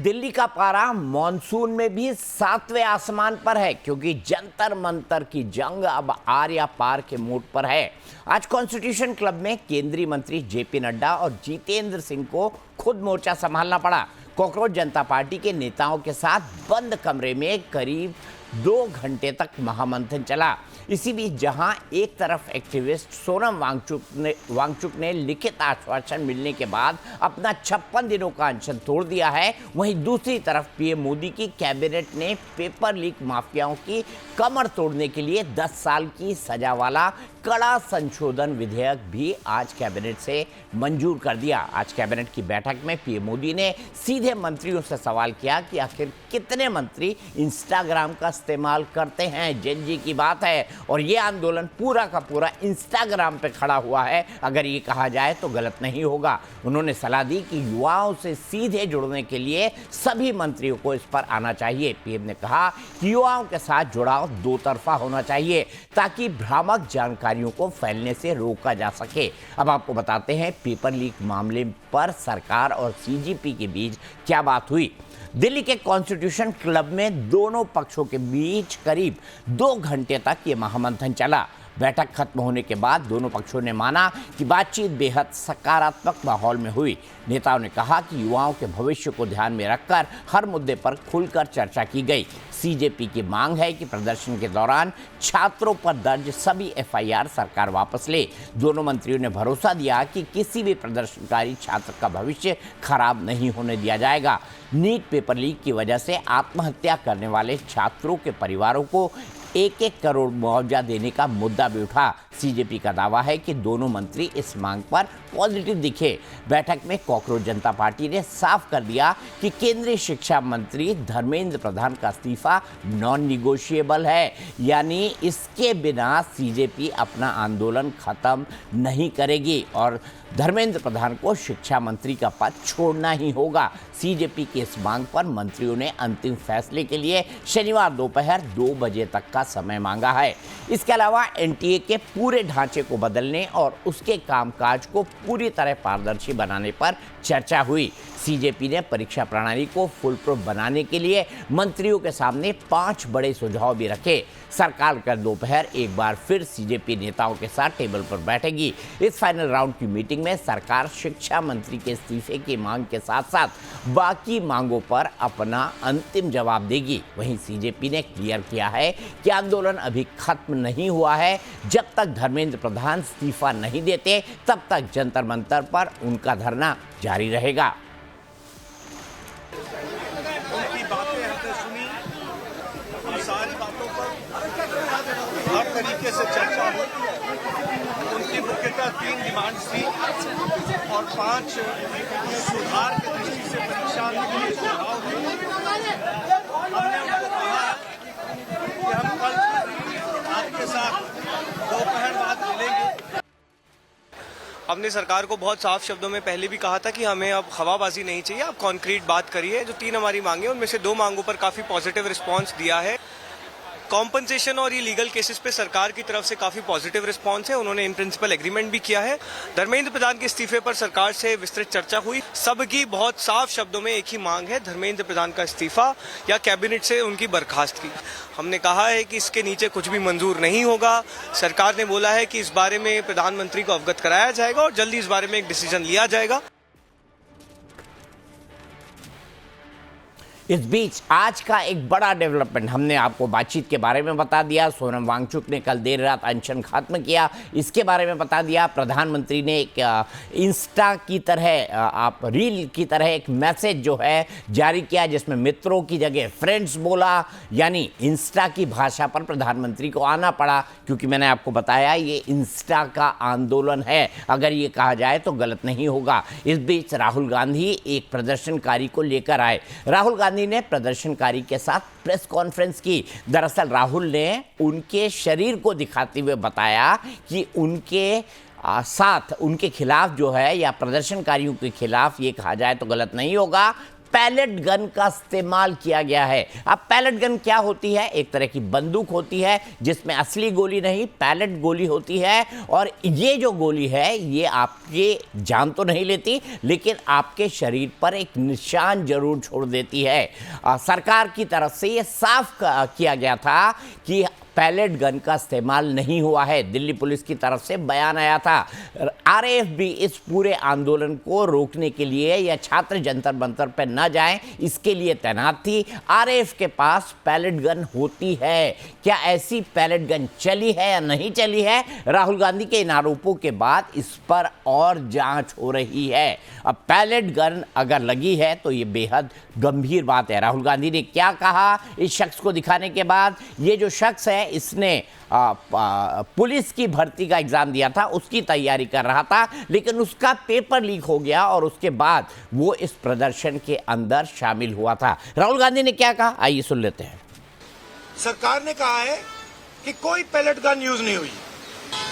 दिल्ली का पारा मॉनसून में भी सातवें आसमान पर है, क्योंकि जंतर मंतर की जंग अब आर या पार के मोड पर है। आज कॉन्स्टिट्यूशन क्लब में केंद्रीय मंत्री जेपी नड्डा और जितेंद्र सिंह को खुद मोर्चा संभालना पड़ा। कॉकरोच जनता पार्टी के नेताओं के साथ बंद कमरे में करीब 2 घंटे तक महामंथन चला। इसी बीच जहां एक तरफ एक्टिविस्ट सोनम वांगचुक ने लिखित आश्वासन मिलने के बाद अपना 56 दिनों का अनशन तोड़ दिया है, वहीं दूसरी तरफ पीएम मोदी की कैबिनेट ने पेपर लीक माफियाओं की कमर तोड़ने के लिए 10 साल की सजा वाला कड़ा संशोधन विधेयक भी आज कैबिनेट से मंजूर कर दिया। आज कैबिनेट की बैठक में पीएम मोदी ने सीधे मंत्रियों से सवाल किया कि आखिर कितने मंत्री इंस्टाग्राम का इस्तेमाल करते हैं। जेन जी की बात है और ये आंदोलन पूरा का पूरा इंस्टाग्राम पे खड़ा हुआ है, अगर ये कहा जाए तो गलत नहीं होगा। उन्होंने सलाह दी कि युवाओं से सीधे जुड़ने के लिए सभी मंत्रियों को इस पर आना चाहिए। पीएम ने कहा कि युवाओं के साथ जुड़ाव दो तरफा होना चाहिए ताकि भ्रामक जानकारियों को फैलने से रोका जा सके। अब आपको बताते हैं पेपर लीक मामले पर सरकार और सीजीपी के बीच क्या बात हुई। दिल्ली के कॉन्स्टिट्यूशन क्लब में दोनों पक्षों के बीच करीब 2 घंटे तक ये महामंथन चला। बैठक खत्म होने के बाद दोनों पक्षों ने माना कि बातचीत बेहद सकारात्मक माहौल में हुई। नेताओं ने कहा कि युवाओं के भविष्य को ध्यान में रखकर हर मुद्दे पर खुलकर चर्चा की गई। सीजेपी की मांग है कि प्रदर्शन के दौरान छात्रों पर दर्ज सभी एफआईआर सरकार वापस ले। दोनों मंत्रियों ने भरोसा दिया कि किसी भी प्रदर्शनकारी छात्र का भविष्य खराब नहीं होने दिया जाएगा। नीट पेपर लीक की वजह से आत्महत्या करने वाले छात्रों के परिवारों को 1-1 करोड़ मुआवजा देने का मुद्दा भी उठा। सीजेपी का दावा है कि दोनों मंत्री इस मांग पर पॉजिटिव दिखे। बैठक में कॉकरोच जनता पार्टी ने साफ कर दिया कि केंद्रीय शिक्षा मंत्री धर्मेंद्र प्रधान का इस्तीफा नॉन निगोशिएबल है, यानी इसके बिना सीजेपी अपना आंदोलन खत्म नहीं करेगी और धर्मेंद्र प्रधान को शिक्षा मंत्री का पद छोड़ना ही होगा। सीजेपी की इस मांग पर मंत्रियों ने अंतिम फैसले के लिए शनिवार दोपहर 2 बजे तक का समय मांगा है। इसके अलावा एनटीए के पूरे ढांचे को बदलने और उसके कामकाज को पूरी तरह पारदर्शी बनाने पर चर्चा हुई। सीजेपी ने परीक्षा प्रणाली को फुल प्रूफ बनाने के लिए मंत्रियों के सामने 5 बड़े सुझाव भी रखे। सरकार कल दोपहर एक बार फिर सीजेपी नेताओं के साथ टेबल पर बैठेगी। इस फाइनल राउंड की मीटिंग में सरकार शिक्षा मंत्री के इस्तीफे की मांग के साथ साथ बाकी मांगों पर अपना अंतिम जवाब देगी। वहीं सीजेपी ने क्लियर किया है कि आंदोलन अभी खत्म नहीं हुआ है। जब तक धर्मेंद्र प्रधान इस्तीफा नहीं देते तब तक जंतर मंतर पर उनका धरना जारी रहेगा। उनकी बातें हमने सुनी, उन सारी बातों पर हर तरीके से चर्चा हुई। उनकी मुख्यतः 3 डिमांड्स थी और 5 सुधार की दृष्टि से परीक्षा के लिए सुझाव थे। हमने उनको कहा कि हम कल आपके साथ दोपहर बाद मिलेंगे। हमने सरकार को बहुत साफ शब्दों में पहले भी कहा था कि हमें अब हवाबाजी नहीं चाहिए, आप कॉन्क्रीट बात करिए। जो 3 हमारी मांगे उनमें से 2 मांगों पर काफी पॉजिटिव रिस्पांस दिया है। कॉम्पनसेशन और ये लीगल केसेस पे सरकार की तरफ से काफी पॉजिटिव रिस्पांस है। उन्होंने इन प्रिंसिपल एग्रीमेंट भी किया है। धर्मेंद्र प्रधान के इस्तीफे पर सरकार से विस्तृत चर्चा हुई। सबकी बहुत साफ शब्दों में एक ही मांग है, धर्मेंद्र प्रधान का इस्तीफा या कैबिनेट से उनकी बर्खास्तगी। हमने कहा है कि इसके नीचे कुछ भी मंजूर नहीं होगा। सरकार ने बोला है कि इस बारे में प्रधानमंत्री को अवगत कराया जाएगा और जल्दी इस बारे में एक डिसीजन लिया जाएगा। इस बीच आज का एक बड़ा डेवलपमेंट, हमने आपको बातचीत के बारे में बता दिया। सोनम वांगचुक ने कल देर रात अनशन खत्म किया, इसके बारे में बता दिया। प्रधानमंत्री ने एक इंस्टा की तरह आप रील की तरह एक मैसेज जो है जारी किया, जिसमें मित्रों की जगह फ्रेंड्स बोला, यानी इंस्टा की भाषा पर प्रधानमंत्री को आना पड़ा, क्योंकि मैंने आपको बताया ये इंस्टा का आंदोलन है, अगर ये कहा जाए तो गलत नहीं होगा। इस बीच राहुल गांधी एक प्रदर्शनकारी को लेकर आए। राहुल गांधी ने प्रदर्शनकारी के साथ प्रेस कॉन्फ्रेंस की। दरअसल राहुल ने उनके शरीर को दिखाते हुए बताया कि उनके साथ उनके खिलाफ जो है, या प्रदर्शनकारियों के खिलाफ ये कहा जाए तो गलत नहीं होगा, पैलेट गन का इस्तेमाल किया गया है। अब पैलेट गन क्या होती है? एक तरह की बंदूक होती है जिसमें असली गोली नहीं, पैलेट गोली होती है। और ये जो गोली है ये आपके जान तो नहीं लेती, लेकिन आपके शरीर पर एक निशान जरूर छोड़ देती है। सरकार की तरफ से ये साफ किया गया था कि पैलेट गन का इस्तेमाल नहीं हुआ है। दिल्ली पुलिस की तरफ से बयान आया था। आरएएफ भी इस पूरे आंदोलन को रोकने के लिए या छात्र जंतर मंतर पर न जाएं इसके लिए तैनात थी। आरएएफ के पास पैलेट गन होती है। क्या ऐसी पैलेट गन चली है या नहीं चली है? राहुल गांधी के इन आरोपों के बाद इस पर और जांच हो रही है। अब पैलेट गन अगर लगी है तो ये बेहद गंभीर बात है। राहुल गांधी ने क्या कहा इस शख्स को दिखाने के बाद? ये जो शख्स है इसने पुलिस की भर्ती का एग्जाम दिया था, उसकी तैयारी कर रहा था, लेकिन उसका पेपर लीक हो गया और उसके बाद वो इस प्रदर्शन के अंदर शामिल हुआ था। राहुल गांधी ने क्या कहा, आइए सुन लेते हैं। सरकार ने कहा है कि कोई पैलेट गन यूज नहीं हुई।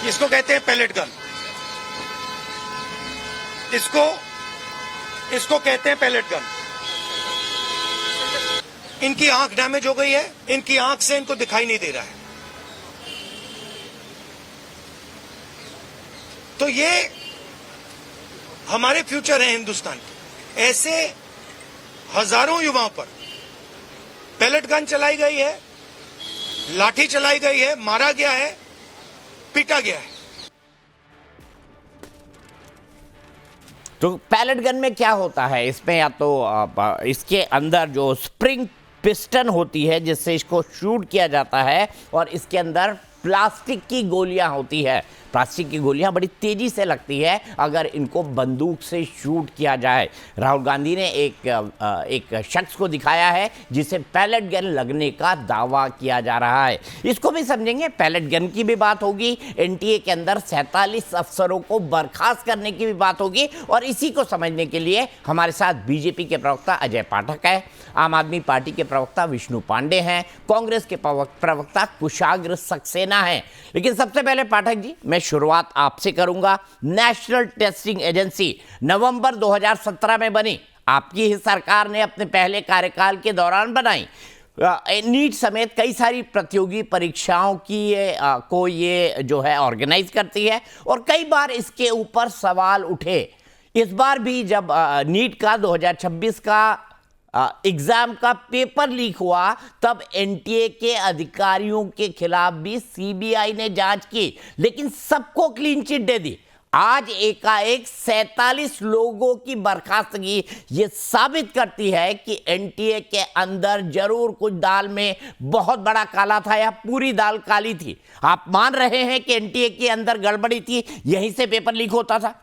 इसको कहते हैं पैलेट गन। इसको कहते हैं पैलेट गन। इनकी आंख डैमेज हो गई है, इनकी आंख से इनको दिखाई नहीं दे रहा है। तो ये हमारे फ्यूचर है हिंदुस्तान के। ऐसे हजारों युवाओं पर पैलेट गन चलाई गई है, लाठी चलाई गई है, मारा गया है, पीटा गया है। तो पैलेट गन में क्या होता है? इसमें या तो इसके अंदर जो स्प्रिंग पिस्टन होती है जिससे इसको शूट किया जाता है, और इसके अंदर प्लास्टिक की गोलियां होती है। प्लास्टिक की गोलियां बड़ी तेजी से लगती है अगर इनको बंदूक से शूट किया जाए। राहुल गांधी ने एक शख्स को दिखाया है जिसे पैलेट गन लगने का दावा किया जा रहा है। इसको भी समझेंगे, पैलेट गन की भी बात होगी, एनटीए के अंदर 47 अफसरों को बर्खास्त करने की भी बात होगी। और इसी को समझने के लिए हमारे साथ बीजेपी के प्रवक्ता अजय पाठक है, आम आदमी पार्टी के प्रवक्ता विष्णु पांडे हैं, कांग्रेस के प्रवक्ता कुशाग्र सक्सेना है। लेकिन सबसे पहले पाठक जी, मैं शुरुआत आपसे करूंगा। नेशनल टेस्टिंग एजेंसी नवंबर 2017 में बनी, आपकी ही सरकार ने अपने पहले कार्यकाल के दौरान बनाई। नीट समेत कई सारी प्रतियोगी परीक्षाओं की ये जो है ऑर्गेनाइज करती है, और कई बार इसके ऊपर सवाल उठे। इस बार भी जब नीट का 2026 का एग्जाम का पेपर लीक हुआ तब एनटीए के अधिकारियों के खिलाफ भी सीबीआई ने जांच की, लेकिन सबको क्लीन चिट दे दी। आज एकाएक 47 लोगों की बर्खास्तगी ये साबित करती है कि एनटीए के अंदर जरूर कुछ दाल में बहुत बड़ा काला था या पूरी दाल काली थी। आप मान रहे हैं कि एनटीए के अंदर गड़बड़ी थी, यहीं से पेपर लीक होता था?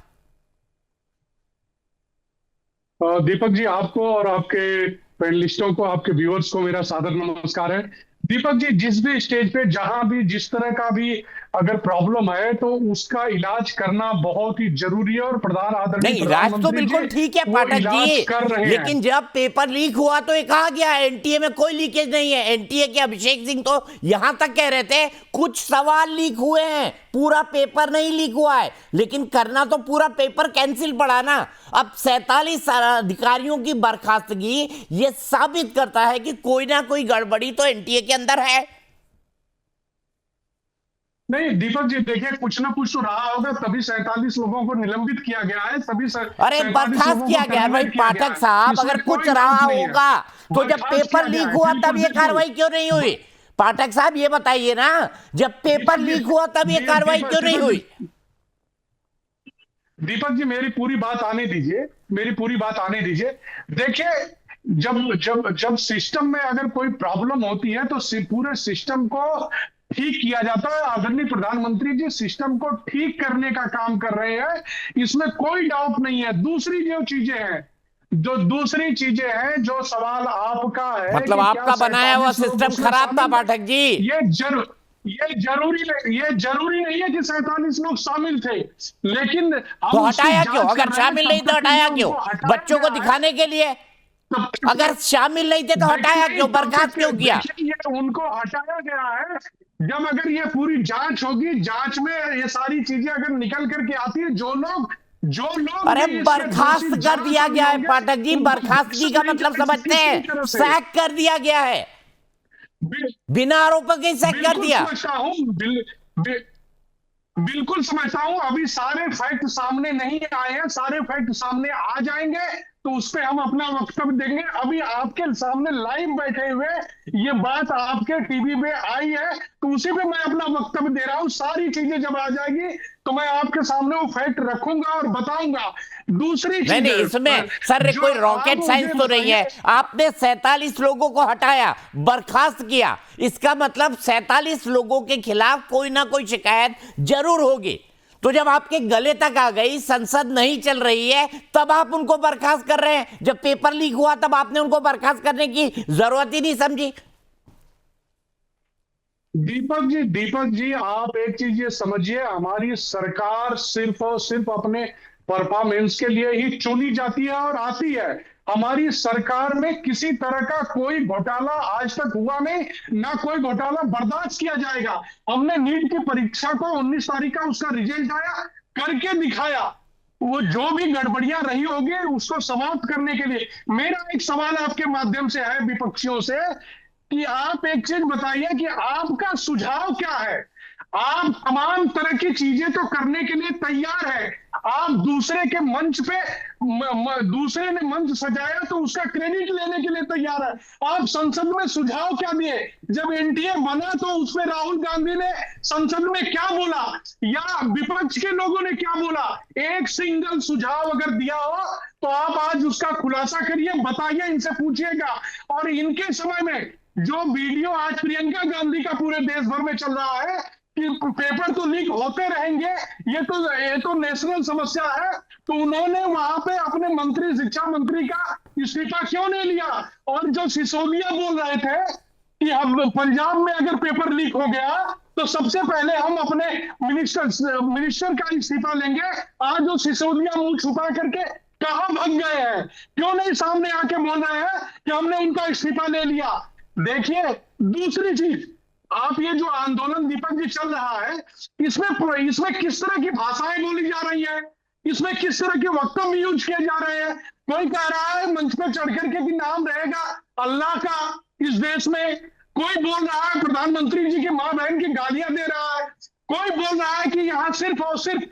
दीपक जी, आपको और आपके पैनलिस्टों को, आपके व्यूअर्स को मेरा सादर नमस्कार है। दीपक जी, जिस भी स्टेज पे जहां भी जिस तरह का भी अगर प्रॉब्लम है तो उसका इलाज करना बहुत ही जरूरी है, और प्रधान आदरणीय नहीं, इलाज तो बिल्कुल ठीक है पाठक जी, लेकिन जब पेपर लीक हुआ तो ये कहा गया एनटीए में कोई लीकेज नहीं है। एनटीए के अभिषेक सिंह तो यहां तक कह रहे थे कुछ सवाल लीक हुए हैं, पूरा पेपर नहीं लीक हुआ है, लेकिन करना तो पूरा पेपर कैंसिल पड़ा ना। अब 47 अधिकारियों की बर्खास्तगी ये साबित करता है कि कोई ना कोई गड़बड़ी तो एनटीए के अंदर है। नहीं दीपक जी, देखिए कुछ ना कुछ तो रहा होगा, तभी 47 लोगों को निलंबित किया गया है, सभी अरे बर्खास्त किया गया भाई पाठक साहब। अगर कुछ रहा होगा तो जब पेपर लीक हुआ तब ये कार्रवाई क्यों नहीं हुई? पाठक साहब ये बताइए ना, जब पेपर लीक हुआ तब ये कार्रवाई क्यों नहीं हुई? दीपक जी, मेरी पूरी बात आने दीजिए। देखिए, जब सिस्टम में अगर कोई प्रॉब्लम होती है तो पूरे सिस्टम को ठीक किया जाता है। आदरणीय प्रधानमंत्री जी सिस्टम को ठीक करने का काम कर रहे हैं, इसमें कोई डाउट नहीं है। दूसरी चीजें हैं जो सवाल आपका है, मतलब आपका बनाया हुआ सिस्टम खराब था पाठक जी। ये जरूरी नहीं है कि 47 लोग शामिल थे, लेकिन तो हटाया क्यों? अगर शामिल नहीं तो हटाया क्यों? बच्चों को दिखाने के लिए। अगर शामिल नहीं थे तो हटाया क्यों, बर्खास्त क्यों किया? उनको हटाया गया है जब अगर ये पूरी जांच होगी, जांच में ये सारी चीजें अगर निकल करके आती है, जो लोग जो लोग अरे भी इसके बर्खास्त दोषी कर दिया जान गया है होंगे, पाठक जी, उनको बर्खास्तगी का मतलब समझते हैं? तरह से सैक कर दिया गया है, बिना आरोपों के सैक कर बिल्कुल दिया। समझता हूँ, बिल्कुल समझता हूं। अभी सारे फैक्ट सामने नहीं आए हैं, सारे फैक्ट सामने आ जाएंगे तो उस पे हम अपना वक्तव्य देंगे। अभी आपके सामने लाइव बैठे हुए ये बात आपके टीवी पे आई है तो उसी पे मैं अपना वक्तव्य दे रहा हूं। सारी चीजें जब आ जाएगी तो मैं आपके सामने वो फैक्ट रखूंगा और बताऊंगा। दूसरी नहीं चीज नहीं, इसमें सर जो कोई आप रॉकेट साइंस मुझे तो नहीं है। बताइए, आपने 47 लोगों को हटाया, बर्खास्त किया, इसका मतलब 47 लोगों के खिलाफ कोई ना कोई शिकायत जरूर होगी। तो जब आपके गले तक आ गई, संसद नहीं चल रही है, तब आप उनको बर्खास्त कर रहे हैं। जब पेपर लीक हुआ तब आपने उनको बर्खास्त करने की जरूरत ही नहीं समझी। दीपक जी आप एक चीज ये समझिए, हमारी सरकार सिर्फ और सिर्फ अपने परफॉर्मेंस के लिए ही चुनी जाती है और आती है। हमारी सरकार में किसी तरह का कोई घोटाला आज तक हुआ नहीं, ना कोई घोटाला बर्दाश्त किया जाएगा। हमने नीट की परीक्षा को 19 तारीख का उसका रिजल्ट आया, करके दिखाया। वो जो भी गड़बड़ियां रही होगी उसको समाप्त करने के लिए मेरा एक सवाल आपके माध्यम से है विपक्षियों से कि आप एक चीज बताइए कि आपका सुझाव क्या है। आप तमाम तरह की चीजें तो करने के लिए तैयार है, आप दूसरे के मंच पे दूसरे ने मंच सजाया तो उसका क्रेडिट लेने के लिए तैयार है। आप संसद में सुझाव क्या दिए? जब एनडीए बना तो उसमें राहुल गांधी ने संसद में क्या बोला या विपक्ष के लोगों ने क्या बोला? एक सिंगल सुझाव अगर दिया हो तो आप आज उसका खुलासा करिए, बताइए, इनसे पूछिएगा। और इनके समय में जो वीडियो आज प्रियंका गांधी का पूरे देश भर में चल रहा है कि पेपर तो लीक होते रहेंगे, ये तो नेशनल समस्या है, तो उन्होंने वहां पे अपने मंत्री, शिक्षा मंत्री का इस्तीफा क्यों नहीं लिया? और जो सिसोदिया बोल रहे थे कि हम पंजाब में अगर पेपर लीक हो गया तो सबसे पहले हम अपने मिनिस्टर का इस्तीफा लेंगे, आज जो सिसोदिया मुंह छुपा करके कहां भाग गए हैं? क्यों नहीं सामने आके बोल रहे हैं कि हमने उनका इस्तीफा ले लिया? देखिए, दूसरी चीज, आप ये जो आंदोलन दीपक जी चल रहा है इसमें किस तरह की भाषाएं बोली जा रही है, इसमें किस तरह के वक्तव्य यूज किए जा रहे हैं। कोई कह रहा है मंच पे चढ़ करके कि नाम रहेगा अल्लाह का इस देश में, कोई बोल रहा है प्रधानमंत्री जी की मां बहन की गालियां दे रहा है, कोई बोल रहा है कि यहाँ सिर्फ और सिर्फ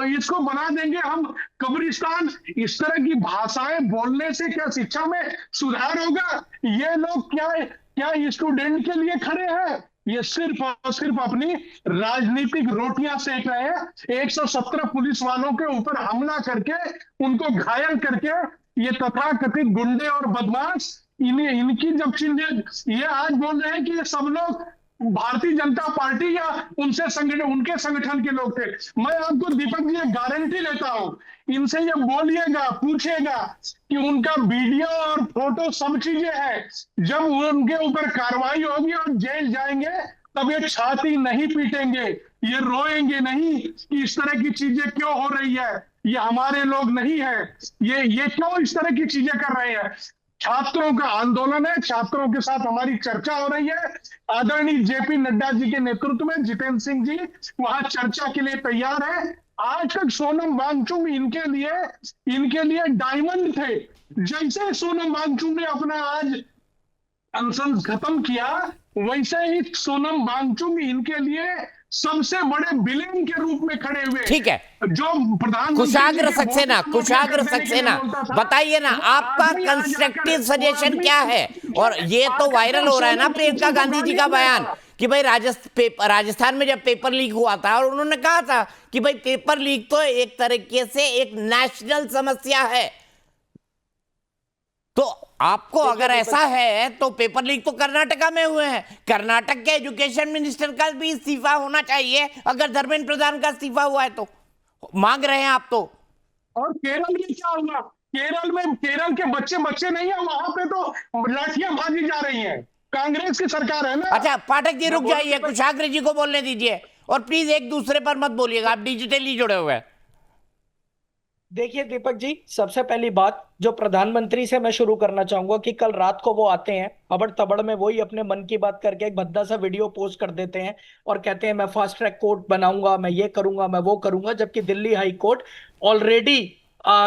इसको बना देंगे हम कब्रिस्तान। इस तरह की भाषाएं बोलने से क्या शिक्षा में सुधार होगा? ये लोग क्या स्टूडेंट के लिए खड़े हैं? ये सिर्फ और सिर्फ अपनी राजनीतिक रोटियां सेक रहे हैं। 117 पुलिस वालों के ऊपर हमला करके उनको घायल करके ये तथाकथित गुंडे और बदमाश इनकी जब चिन्ह ये आज बोल रहे हैं कि ये सब लोग भारतीय जनता पार्टी या उनके संगठन के लोग थे। मैं आपको दीपक जी गारंटी लेता हूं, इनसे ये बोलिएगा, पूछिएगा कि उनका वीडियो और फोटो सब चीजें हैं। जब उनके ऊपर कार्रवाई होगी और जेल जाएंगे तब ये छाती नहीं पीटेंगे, ये रोएंगे नहीं कि इस तरह की चीजें क्यों हो रही है, ये हमारे लोग नहीं है, ये क्यों इस तरह की चीजें कर रहे हैं। छात्रों का आंदोलन है, छात्रों के साथ हमारी चर्चा हो रही है। आदरणीय जेपी नड्डा जी के नेतृत्व में जितेंद्र सिंह जी वहां चर्चा के लिए तैयार है। आज तक सोनम वांगचुक इनके लिए डायमंड थे। जैसे सोनम वांगचुक ने अपना आज अनशन खत्म किया, वैसे ही सोनम वांगचुक इनके लिए सबसे बड़े विलेन के रूप में खड़े हुए। ठीक है, जो प्रधानमंत्री कुशाग्र सक्सेना बताइए ना, आपका कंस्ट्रक्टिव सजेशन क्या है? और ये तो वायरल हो रहा है ना प्रियंका गांधी जी का बयान कि भाई राजस्थान में जब पेपर लीक हुआ था और उन्होंने कहा था कि भाई पेपर लीक तो एक तरीके से एक नेशनल समस्या है। तो आपको अगर ऐसा है तो पेपर लीक तो कर्नाटका में हुए हैं, कर्नाटक के एजुकेशन मिनिस्टर का भी इस्तीफा होना चाहिए अगर धर्मेंद्र प्रधान का इस्तीफा हुआ है तो मांग रहे हैं आप तो। और केरल में क्या हुआ? केरल के बच्चे नहीं है, वहां पे तो लाठियां भाजी जा रही हैं। कांग्रेस की सरकार है ना। अच्छा पाठक जी रुक जाइए, कुशाग्र जी को बोलने दीजिए और प्लीज एक दूसरे पर मत बोलिएगा, आप डिजिटली जुड़े हुए हैं। देखिए दीपक जी, सबसे पहली बात जो प्रधानमंत्री से मैं शुरू करना चाहूंगा कि कल रात को वो आते हैं, अबड़ तबड़ में वही अपने मन की बात करके एक भद्दा सा वीडियो पोस्ट कर देते हैं और कहते हैं मैं फास्ट ट्रैक कोर्ट बनाऊंगा, मैं ये करूंगा, मैं वो करूंगा, जबकि दिल्ली हाई कोर्ट ऑलरेडी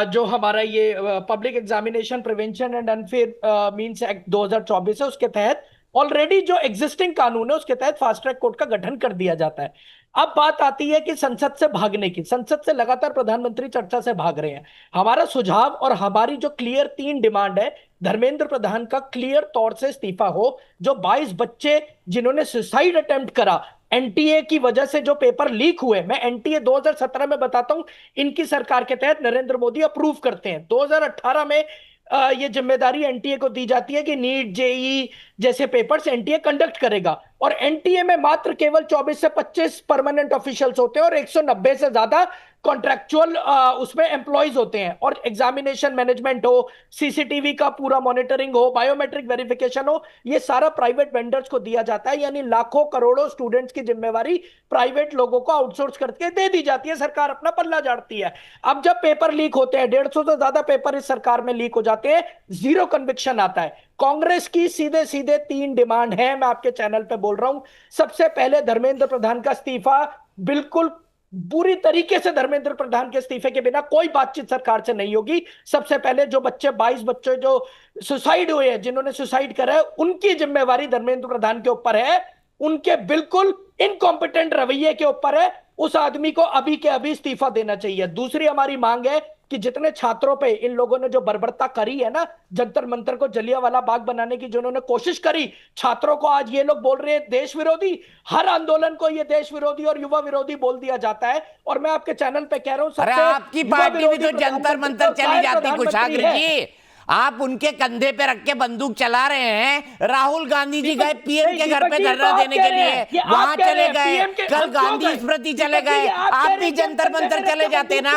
जो हमारा ये public examination prevention and unfair means act 2024 है, उसके तहत ऑलरेडी जो एग्जिस्टिंग कानून है उसके तहत फास्ट ट्रैक कोर्ट का गठन कर दिया जाता है। अब बात आती है कि संसद से भागने की। संसद से लगातार प्रधानमंत्री चर्चा से भाग रहे हैं। हमारा सुझाव और हमारी जो क्लियर 3 डिमांड है, धर्मेंद्र प्रधान का क्लियर तौर से इस्तीफा हो। जो 22 बच्चे जिन्होंने सुसाइड अटेम्प्ट करा एनटीए की वजह से, जो पेपर लीक हुए, मैं एनटीए 2017 में बताता हूं, इनकी सरकार के तहत नरेंद्र मोदी अप्रूव करते हैं। 2018 में ये जिम्मेदारी एनटीए को दी जाती है कि नीट जेई जैसे पेपर्स एनटीए कंडक्ट करेगा, और एनटीए में मात्र केवल 24 से 25 परमानेंट ऑफिशियल्स होते हैं और 190 से ज्यादा कॉन्ट्रैक्चुअल उसमें एम्प्लॉयज होते हैं। और एग्जामिनेशन मैनेजमेंट हो, सीसीटीवी का पूरा मॉनिटरिंग हो, बायोमेट्रिक वेरिफिकेशन हो, ये सारा प्राइवेट वेंडर्स को दिया जाता है। यानी लाखों करोड़ों स्टूडेंट्स की जिम्मेवारी प्राइवेट लोगों को आउटसोर्स करके दे दी जाती है, सरकार अपना पल्ला झाड़ती है। अब जब पेपर लीक होते हैं, 150 से ज्यादा पेपर इस सरकार में लीक हो जाते हैं, जीरो कन्विक्शन आता है। कांग्रेस की सीधे सीधे 3 डिमांड है, मैं आपके चैनल पे बोल रहा हूं। सबसे पहले धर्मेंद्र प्रधान का इस्तीफा, बिल्कुल बुरी तरीके से धर्मेंद्र प्रधान के इस्तीफे के बिना कोई बातचीत सरकार से नहीं होगी। सबसे पहले जो बच्चे 22 बच्चे जो सुसाइड हुए हैं, जिन्होंने सुसाइड करा है, उनकी जिम्मेवारी धर्मेंद्र प्रधान के ऊपर है, उनके बिल्कुल इनकॉम्पिटेंट रवैये के ऊपर है। उस आदमी को अभी के अभी इस्तीफा देना चाहिए। दूसरी हमारी मांग है कि जितने छात्रों पे इन लोगों ने जो बर्बरता करी है ना, जंतर मंतर को जलियांवाला बाग बनाने की जिन्होंने कोशिश करी, छात्रों को आज ये लोग बोल रहे हैं देश विरोधी। हर आंदोलन को ये देश विरोधी और युवा विरोधी बोल दिया जाता है। और मैं आपके चैनल पे कह रहा हूं, अरे आपकी पार्टी भी तो जंतर मंतर चली जाती कुशाग्र जी। आप उनके कंधे पे रख के बंदूक चला रहे हैं। राहुल गांधी जी गए पीएम के घर पे धरना देने के लिए, वहां चले गए, कल गांधी स्मृति चले गए। आप भी जंतर मंतर चले जाते ना,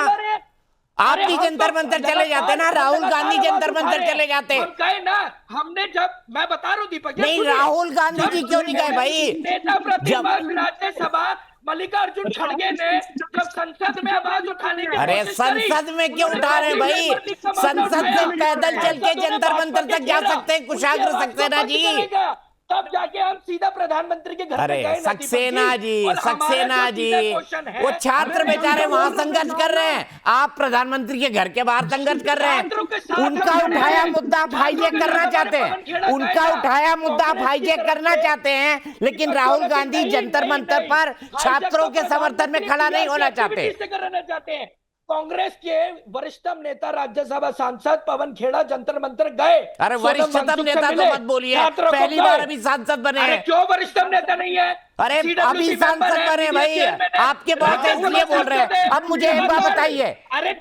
आप भी जंतर मंतर चले जाते ना, राहुल गांधी जंतर मंतर चले जाते। हम गए ना, हमने जब, मैं बता रहा हूं दीपक, नहीं राहुल गांधी जी क्यों नहीं गए भाई? नेता प्रतिपक्ष राज्यसभा मल्लिकार्जुन खड़गे ने जब संसद में आवाज उठाने की अरे कोशिश करी, संसद में क्यों उठा रहे हैं भाई? संसद से पैदल चल के जंतर मंतर तक जा सकते हैं कुशाग्र सक्सेना जी। तब जाके हम सीधा प्रधानमंत्री के घर पे अरे गए ना सक्सेना दीपक जी, और हमारा सक्सेना जो जी, सीधा क्वेश्चन है, वो छात्र हमें बेचारे वहां सीधा संघर्ष कर रहे हैं, आप प्रधानमंत्री के घर के बाहर संघर्ष कर रहे छात्रों के हैं। साथ उनका हम खड़े उठाया हैं। मुद्दा आप हाईजैक करना चाहते हैं, उनका उठाया मुद्दा आप हाईजैक करना चाहते हैं, लेकिन राहुल गांधी जंतर मंतर पर छात्रों के समर्थन में खड़ा नहीं होना चाहते। कांग्रेस के वरिष्ठतम नेता राज्यसभा सांसद पवन खेड़ा जंतर मंतर गए। अरे वरिष्ठतम नेता तो मत बोलिए, पहली बार अभी सांसद बने हैं। क्यों वरिष्ठतम नेता नहीं है? अरे अभी सांसद बने भाई, आपके बहुत इसलिए बोल रहे हैं। अब मुझे एक बात बताइए,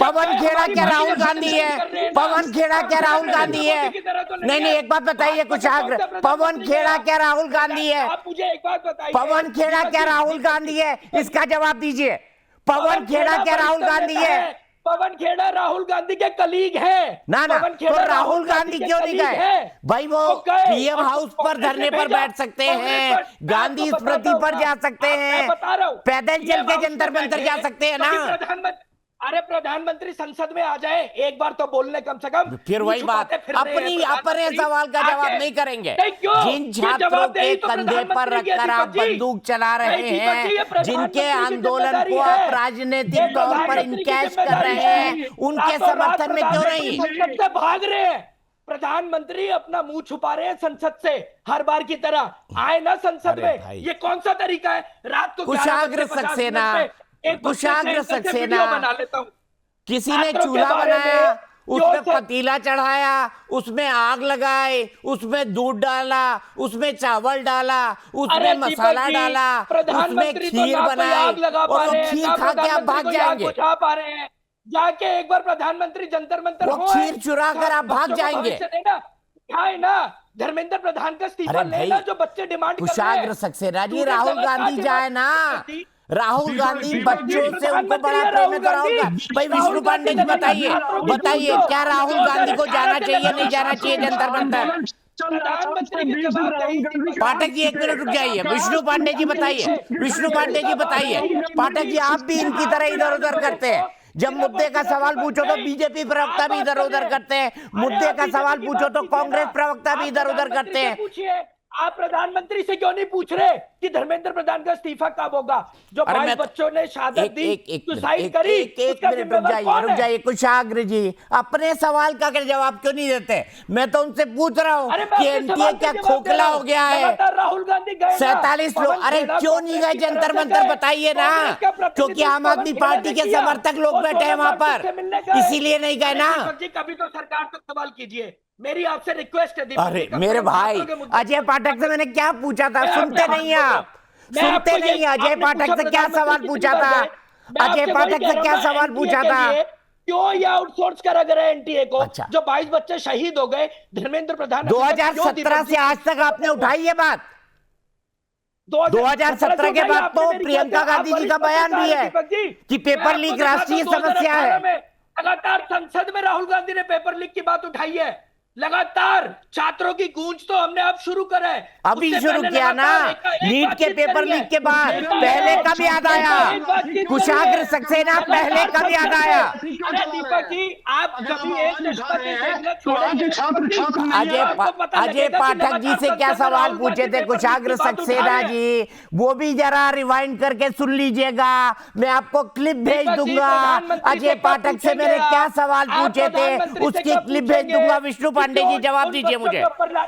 पवन खेड़ा क्या राहुल गांधी है? पवन खेड़ा क्या राहुल गांधी है? नहीं नहीं, एक बात बताइए कुशाग्र, पवन खेड़ा क्या राहुल गांधी है? आप मुझे एक बात बताइए, पवन खेड़ा क्या राहुल गांधी है? इसका जवाब दीजिए। पवन खेड़ा क्या राहुल गांधी है? पवन खेड़ा राहुल गांधी के कलीग हैं। ना ना, तो राहुल गांधी क्यों नहीं गए भाई? वो पीएम हाउस पर धरने पर बैठ सकते हैं, गांधी स्मृति पर जा सकते हैं, पैदल चल के जंतर मंतर जा सकते हैं ना। अरे प्रधानमंत्री संसद में आ जाए, एक बार तो बोलने कम से कम। फिर वही बात, अपने सवाल का जवाब नहीं करेंगे। जिन छात्रों के कंधे पर रखकर आप बंदूक चला रहे हैं, जिनके आंदोलन को आप राजनीतिक तौर पर इनकैश कर रहे हैं, उनके समर्थन में क्यों नहीं? संसद से भाग रहे हैं। प्रधानमंत्री अपना मुंह छुपा रहे हैं संसद से, हर बार की तरह आए ना संसद में। ये कौन सा तरीका है? रात को कुशाग्र सक्सेना, कुशाग्र सक्सेना, किसी ने चूल्हा बनाया, उसमें पतीला चढ़ाया, उसमें आग लगाई, उसमें दूध डाला, उसमें चावल डाला, उसमें मसाला डाला, उसमें खीर बनाई, और वो खीर खा के आप भाग जाएंगे। जाके एक बार प्रधानमंत्री जंतर मंतर वो खीर चुरा कर आप भाग जाएंगे। ना धर्मेंद्र प्रधान का इस्तीफा लेना, जो बच्चे डिमांड कर रहे हैं। कुशाग्र सक्सेना जी, राहुल गांधी जाए ना, राहुल गांधी बच्चों से उनको बड़ा प्रेम है तो राहुल गांधी। भाई विष्णु पांडे जी बताइए क्या राहुल गांधी को जाना चाहिए, नहीं जाना चाहिए जंतर मंतर? पाठक जी एक मिनट रुक जाइए, विष्णु पांडे जी बताइए, विष्णु पांडे जी बताइए। पाठक जी आप भी इनकी तरह इधर उधर करते हैं, जब मुद्दे का सवाल पूछो तो बीजेपी प्रवक्ता भी इधर उधर करते हैं, मुद्दे का सवाल पूछो तो कांग्रेस प्रवक्ता भी इधर उधर करते हैं। पूछिए, आप प्रधानमंत्री से क्यों नहीं पूछ रहे कि धर्मेंद्र प्रधान का इस्तीफा कब होगा? जो 22 बच्चों ने शहादत दी, सुसाइड करी, उसका जिम्मेदार कौन है? रुक जाइए कुशाग्र जी, अपने सवाल का जवाब क्यों नहीं देते? मैं तो उनसे पूछ रहा हूँ कि एनटीए क्या खोखला हो गया है? राहुल गांधी गए 47 लोग, अरे क्यों नहीं गए जंतर मंतर, बताइए ना। क्योंकि आम आदमी पार्टी के समर्थक लोग बैठे हैं वहां पर, इसीलिए नहीं गए ना। कभी तो सरकार को सवाल कीजिए, मेरी आपसे रिक्वेस्ट है। अरे मेरे भाई, अजय पाठक से मैंने क्या पूछा था? सुनते नहीं आप, सुनते नहीं। अजय पाठक से क्या सवाल पूछा था? अजय पाठक से क्या सवाल पूछा था? क्यों ये आउटसोर्स करा गया एनटीए को? अच्छा। जो 22 बच्चे शहीद हो गए, धर्मेंद्र प्रधान 2017 से आज तक आपने उठाई ये बात? 2017 के बाद तो प्रियंका गांधी जी का बयान भी है कि पेपर लीक राष्ट्रीय समस्या है। लगातार संसद में राहुल गांधी ने पेपर लीक की बात उठाई है। लगातार छात्रों की गूंज तो हमने अब शुरू करा है, अभी शुरू किया ना। नीट के पेपर लीक के बाद पहले कब याद आया? कुशाग्र सक्सेना पहले कब याद आया? अरे दीपक जी, आप कभी एक अजय पाठक जी से क्या सवाल पूछे थे कुशाग्र सक्सेना जी? वो भी जरा रिवाइंड करके सुन लीजिएगा, मैं आपको क्लिप भेज दूंगा। अजय पाठक से मैंने क्या सवाल पूछे थे उसकी क्लिप भेज दूंगा। विष्णु पांडे जी जवाब दीजिए मुझे,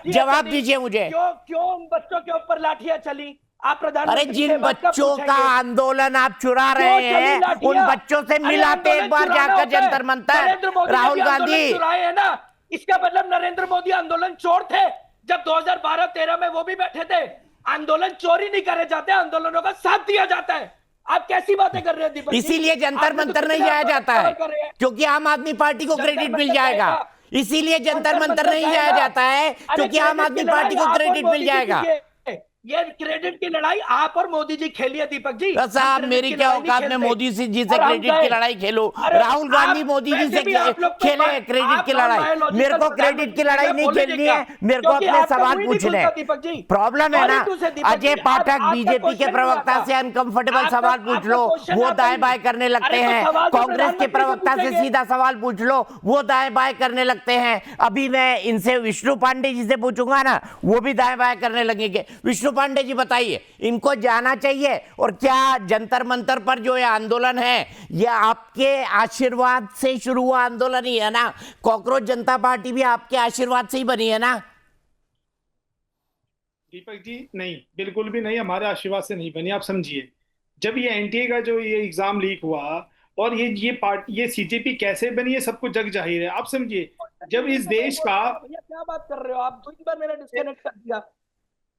जवाब दीजिए मुझे। क्यों उन बच्चों के ऊपर लाठियां चली? आप प्रधानमंत्री, अरे जिन बच्चों का आंदोलन आप चुरा रहे हैं उन बच्चों से मिलाते एक बार जाकर जंतर मंतर। राहुल गांधी है ना, इसका मतलब नरेंद्र मोदी आंदोलन चोर थे। जब 2012-13 में वो भी बैठे थे। आंदोलन चोरी नहीं करे जाते, आंदोलनों का साथ दिया जाता है। आप कैसी बातें कर रहे हैं दीपक? इसीलिए जंतर मंतर नहीं जाया जाता है, क्योंकि आम आदमी पार्टी को क्रेडिट मिल जाएगा। इसीलिए जंतर मंतर नहीं जाया जाता है, क्योंकि आम आदमी पार्टी को क्रेडिट मिल जाएगा। ये क्रेडिट की लड़ाई आप और मोदी जी खेलिए दीपक जी। साहब मेरी क्या औकात में मोदी जी से क्रेडिट की लड़ाई खेलो? राहुल गांधी मोदी जी से खेले क्रेडिट की लड़ाई। मेरे को क्रेडिट की लड़ाई नहीं खेलनी है, मेरे को अपने सवाल पूछने हैं। प्रॉब्लम है ना, अजय पाठक बीजेपी के प्रवक्ता से अनकंफर्टेबल सवाल पूछ लो, वो दाएं बाएं करने लगते हैं। कांग्रेस के प्रवक्ता से सीधा सवाल पूछ लो, वो दाएं बाएं करने लगते हैं। अभी मैं इनसे विष्णु पांडे जी से पूछूंगा ना, वो भी दाएं बाएं करने लगेंगे। विष्णु पांडे जी बताइए, इनको जाना चाहिए? और क्या जंतर मंतर पर जो ये आंदोलन है ये आपके आशीर्वाद से शुरू हुआ आंदोलन ही है ना? कॉकरोच जनता पार्टी भी आपके आशीर्वाद से ही बनी है ना? दीपक जी नहीं, बिल्कुल भी नहीं, हमारे आशीर्वाद से नहीं बनी। आप समझिए, जब ये एनटीए का जो ये एग्जाम लीक हुआ और ये सीजेपी कैसे बनी, ये सब कुछ जग जाहिर है। आप समझिए, जब इस देश का, क्या बात कर रहे हो आप? 2 बार मेरा डिस्कनेक्ट कर दिया।